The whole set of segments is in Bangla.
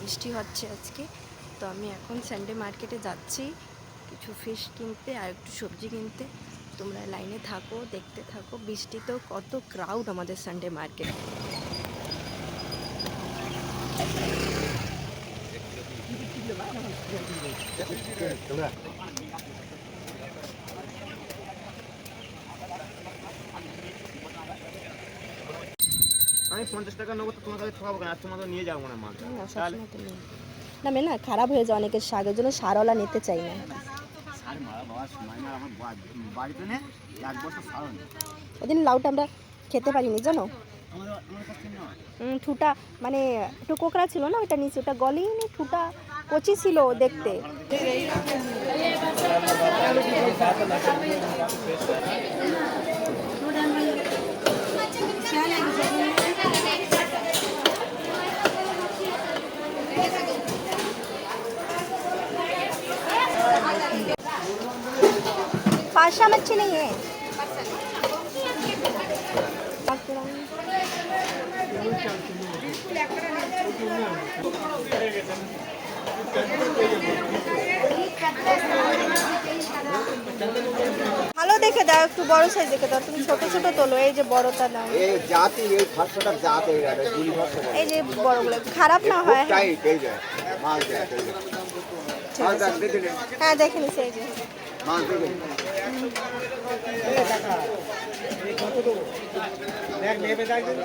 বৃষ্টি হচ্ছে আজকে। তো আমি এখন সানডে মার্কেটে যাচ্ছি কিছু ফিশ কিনতে আর একটু সবজি কিনতে। তোমরা লাইনে থাকো, দেখতে থাকো। বৃষ্টিতেও কত ক্রাউড আমাদের সানডে মার্কেট। আমি 50 টাকা নেবো তো তোমার কাছে ঠকাবো কেন? তোমার তো নিয়ে যাবো না মাল। না মেয়ে না খারাপ হয়ে যায় অনেকের শাকের জন্য, সারওয়ালা নিতে চাই না। সার মারা বাবা সময় না, আমার বাড়িতে নে এক বছর সার নেই। ওদিন লাউটা আমরা খেতে পারিনি জানো, আমার কাছে না ঠুটা মানে একটু কোকড়া ছিল না, ওটা নিচে ওটা গলেইনি, ঠুটা কচি ছিল দেখতে। पाशा मच्छी नहीं है। ভালো দেখে দাও, একটু বড় সাইজ দেখে দাও। তুমি ছোট ছোট তোলো, এই যে বড়টা দাও। এই জাতি এই 500 টাকা জাত এই গাড়ি 200 এই যে বড়গুলো খারাপ না হয়। টাইট এই যে মাল দেয় মাল দেখে দিন। হ্যাঁ দেখে নিছি, এই যে মাল দেখে এই টাকা এই কত দেব দেখ নেবে যাই দিন।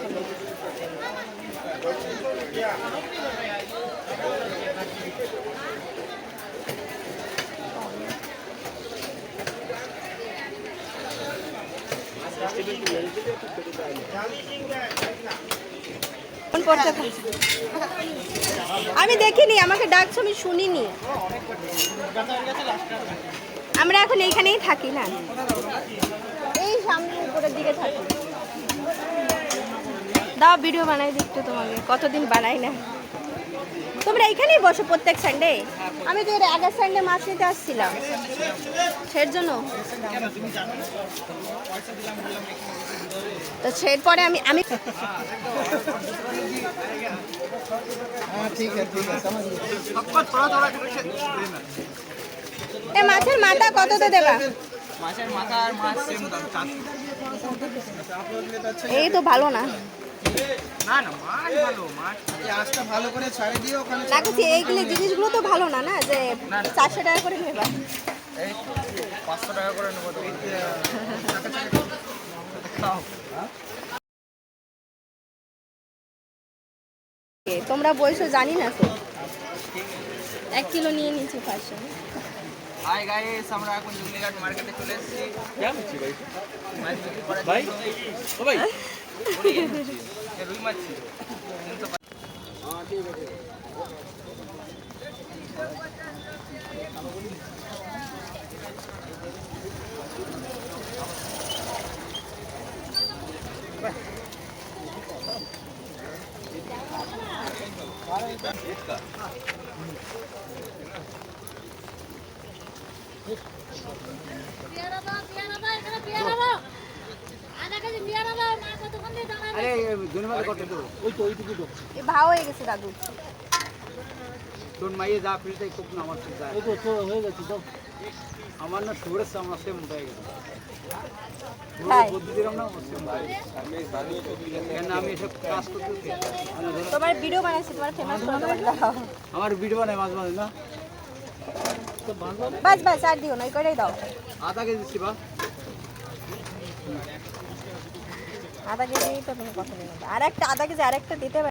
আমি দেখিনি, আমাকে ডাকছো আমি শুনিনি। আমরা এখন এইখানেই থাকি না, এই সামনে উপরের দিকে থাকি। দাও ভিডিও বানাই দিচ্ছ তোমাকে, কতদিন বানাই না। তোমরা এইখানেই বসো প্রত্যেক সানডে? আমি তো এর আগের সানডে মাছ নিতে আসছিলাম, সের জন্য তো সের পরে আমি আমি এ মাছের মাথা কততে দেবা? মাছের মাথা আর মাছ সেম দাম। এই তো ভালো না। না না মাছ ভালো, মাছ এই আঁশটা ভালো করে ছাড়ে দিও ওখানে। লাগছে এইগুলো জিনিসগুলো তো ভালো না, না যে 400 টাকা করে নেবা। এই 500 টাকা করে নেব তো। খাও তোমরা বলছো জানি না তো, 1 কিলো নিয়ে নিচ্ছি 500। হাই গাইস, আমরা এখন জুগলিঘাট মার্কেটে চলে এসেছি। কেমন আছিস ভাই? ভাই ও ভাই রুই মাছ ছিল। হ্যাঁ ঠিক আছে। আরে ধন্যবাদ করতে তো ওই তো ওইটুকু তো এ ভাও হয়ে গেছে দাদু। তোর মাইয়ে যা ফিরতে খুব না আমার সাথে ওই তো তো হয়ে গেছে তো আমার না সুরেশ আমরা সেম হয়ে গেছে। তাই বুদ্ধি দিলাম না সেম ভাই কেন আমি এসব কাজ করতে। তোমার ভিডিও বানাইছি, তোমার ফেমাস করে দাও। আমার ভিডিও বানাই মাঝে মাঝে না তো বাস বাস আর দিও না, এই করেই দাও। আধা কেজি দিচ্ছি বা আধা কেজি তো তুমি কত নেবে? আর একটা আধা কেজি আরেকটা দিতে